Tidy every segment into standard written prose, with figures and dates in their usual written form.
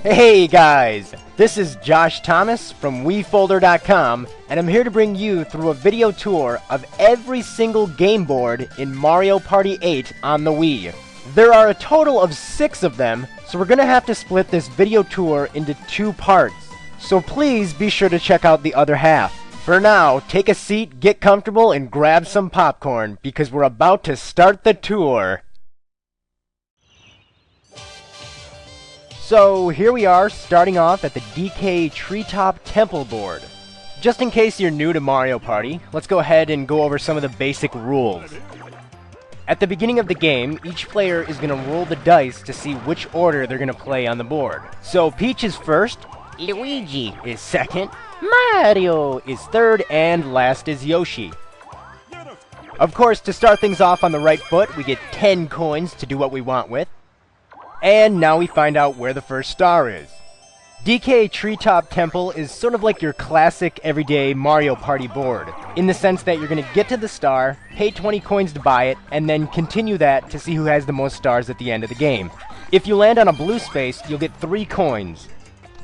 Hey guys, this is Josh Thomas from WiiFolder.com, and I'm here to bring you through a video tour of every single game board in Mario Party 8 on the Wii. There are a total of 6 of them, so we're gonna have to split this video tour into 2 parts. So please be sure to check out the other half. For now, take a seat, get comfortable, and grab some popcorn, because we're about to start the tour. So here we are, starting off at the DK Treetop Temple board. Just in case you're new to Mario Party, let's go ahead and go over some of the basic rules. At the beginning of the game, each player is going to roll the dice to see which order they're going to play on the board. So Peach is first, Luigi is second, Mario is third, and last is Yoshi. Of course, to start things off on the right foot, we get 10 coins to do what we want with. And now we find out where the first star is. DK Treetop Temple is sort of like your classic everyday Mario Party board, in the sense that you're going to get to the star, pay 20 coins to buy it, and then continue that to see who has the most stars at the end of the game. If you land on a blue space, you'll get 3 coins.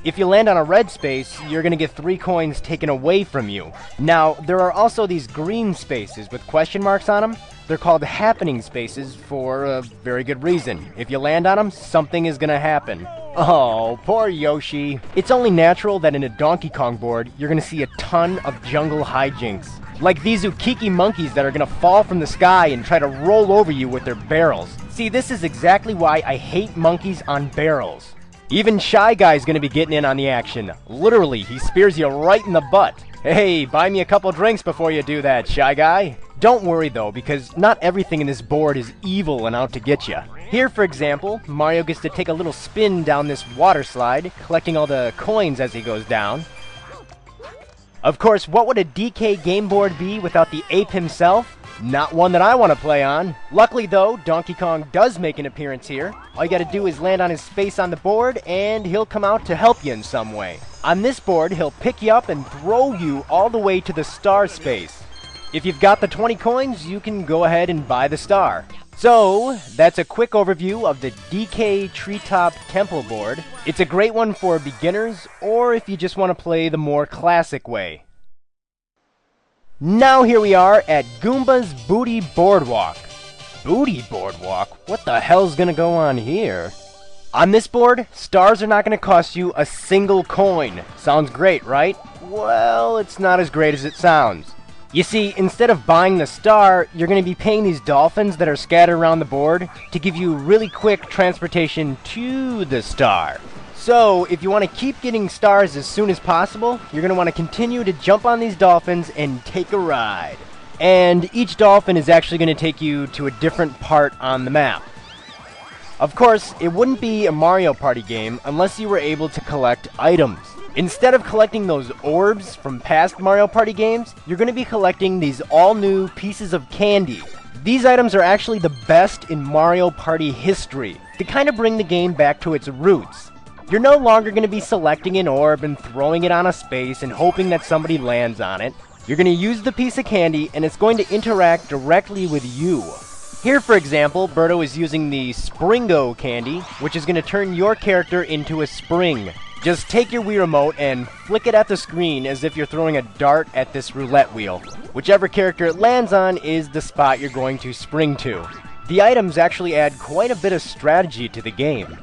If you land on a red space, you're going to get 3 coins taken away from you. Now, there are also these green spaces with question marks on them. They're called happening spaces for a very good reason. If you land on them, something is gonna happen. Oh, poor Yoshi. It's only natural that in a Donkey Kong board, you're gonna see a ton of jungle hijinks. Like these Ukiki monkeys that are gonna fall from the sky and try to roll over you with their barrels. See, this is exactly why I hate monkeys on barrels. Even Shy Guy's gonna be getting in on the action. Literally, he spears you right in the butt. Hey, buy me a couple drinks before you do that, Shy Guy. Don't worry though, because not everything in this board is evil and out to get you. Here, for example, Mario gets to take a little spin down this water slide, collecting all the coins as he goes down. Of course, what would a DK game board be without the ape himself? Not one that I want to play on. Luckily though, Donkey Kong does make an appearance here. All you gotta do is land on his space on the board, and he'll come out to help you in some way. On this board, he'll pick you up and throw you all the way to the star space. If you've got the 20 coins, you can go ahead and buy the star. So, that's a quick overview of the DK Treetop Temple board. It's a great one for beginners, or if you just want to play the more classic way. Now here we are at Goomba's Booty Boardwalk. Booty Boardwalk? What the hell's gonna go on here? On this board, stars are not gonna cost you a single coin. Sounds great, right? Well, it's not as great as it sounds. You see, instead of buying the star, you're going to be paying these dolphins that are scattered around the board to give you really quick transportation to the star. So, if you want to keep getting stars as soon as possible, you're going to want to continue to jump on these dolphins and take a ride. And each dolphin is actually going to take you to a different part on the map. Of course, it wouldn't be a Mario Party game unless you were able to collect items. Instead of collecting those orbs from past Mario Party games, you're going to be collecting these all-new pieces of candy. These items are actually the best in Mario Party history, to kind of bring the game back to its roots. You're no longer going to be selecting an orb and throwing it on a space and hoping that somebody lands on it. You're going to use the piece of candy, and it's going to interact directly with you. Here, for example, Birdo is using the Springo candy, which is going to turn your character into a spring. Just take your Wii remote and flick it at the screen as if you're throwing a dart at this roulette wheel. Whichever character it lands on is the spot you're going to spring to. The items actually add quite a bit of strategy to the game.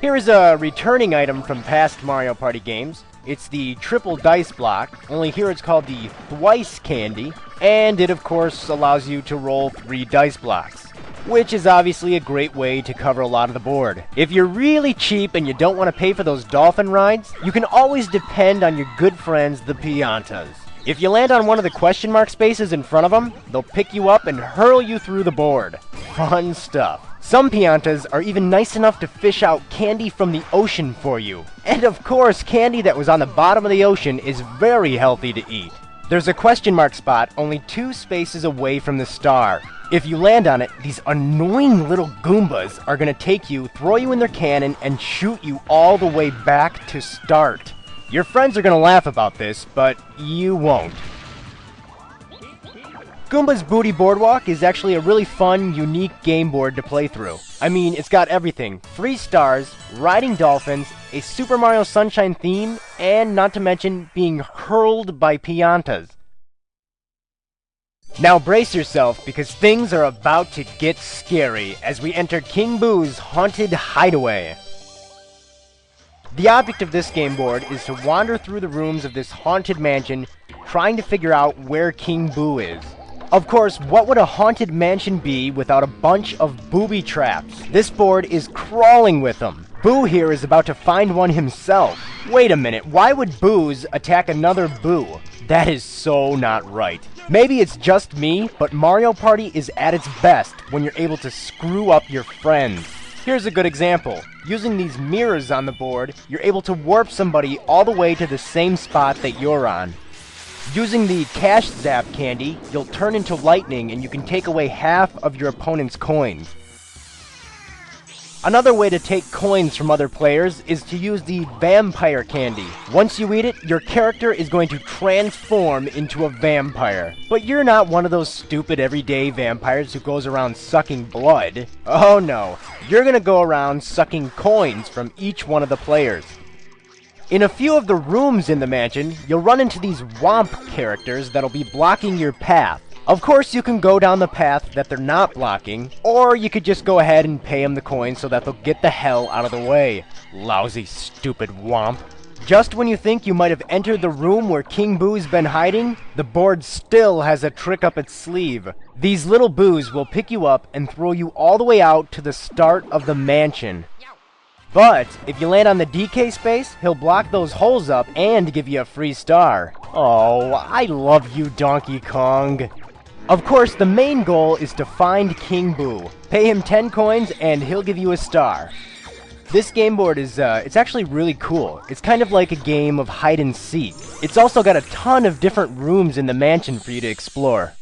Here is a returning item from past Mario Party games. It's the triple dice block, only here it's called the Thwice candy, and it of course allows you to roll 3 dice blocks, which is obviously a great way to cover a lot of the board. If you're really cheap and you don't want to pay for those dolphin rides, you can always depend on your good friends, the Piantas. If you land on one of the question mark spaces in front of them, they'll pick you up and hurl you through the board. Fun stuff. Some Piantas are even nice enough to fish out candy from the ocean for you. And of course, candy that was on the bottom of the ocean is very healthy to eat. There's a question mark spot only 2 spaces away from the star. If you land on it, these annoying little Goombas are going to take you, throw you in their cannon, and shoot you all the way back to start. Your friends are going to laugh about this, but you won't. Goomba's Booty Boardwalk is actually a really fun, unique game board to play through. I mean, it's got everything. 3 stars, riding dolphins, a Super Mario Sunshine theme, and not to mention being hurled by piantas. Now brace yourself, because things are about to get scary as we enter King Boo's haunted hideaway. The object of this game board is to wander through the rooms of this haunted mansion, trying to figure out where King Boo is. Of course, what would a haunted mansion be without a bunch of booby traps? This board is crawling with them. Boo here is about to find one himself. Wait a minute, why would Boos attack another Boo? That is so not right. Maybe it's just me, but Mario Party is at its best when you're able to screw up your friends. Here's a good example. Using these mirrors on the board, you're able to warp somebody all the way to the same spot that you're on. Using the Cash Zap candy, you'll turn into lightning and you can take away half of your opponent's coins. Another way to take coins from other players is to use the Vampire candy. Once you eat it, your character is going to transform into a vampire. But you're not one of those stupid everyday vampires who goes around sucking blood. Oh no, you're gonna go around sucking coins from each one of the players. In a few of the rooms in the mansion, you'll run into these Womp characters that'll be blocking your path. Of course, you can go down the path that they're not blocking, or you could just go ahead and pay them the coins so that they'll get the hell out of the way. Lousy, stupid Womp. Just when you think you might have entered the room where King Boo's been hiding, the board still has a trick up its sleeve. These little Boos will pick you up and throw you all the way out to the start of the mansion. But if you land on the DK space, he'll block those holes up and give you a free star. Oh, I love you, Donkey Kong. Of course, the main goal is to find King Boo. Pay him 10 coins and he'll give you a star. This game board is, it's actually really cool. It's kind of like a game of hide and seek. It's also got a ton of different rooms in the mansion for you to explore.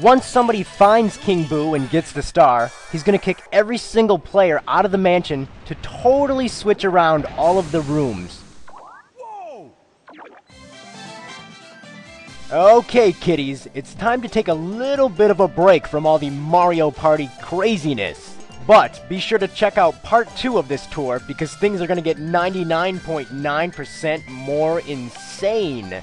Once somebody finds King Boo and gets the star, he's gonna kick every single player out of the mansion to totally switch around all of the rooms. Whoa! Okay, kiddies, it's time to take a little bit of a break from all the Mario Party craziness. But be sure to check out part 2 of this tour because things are gonna get 99.9% more insane.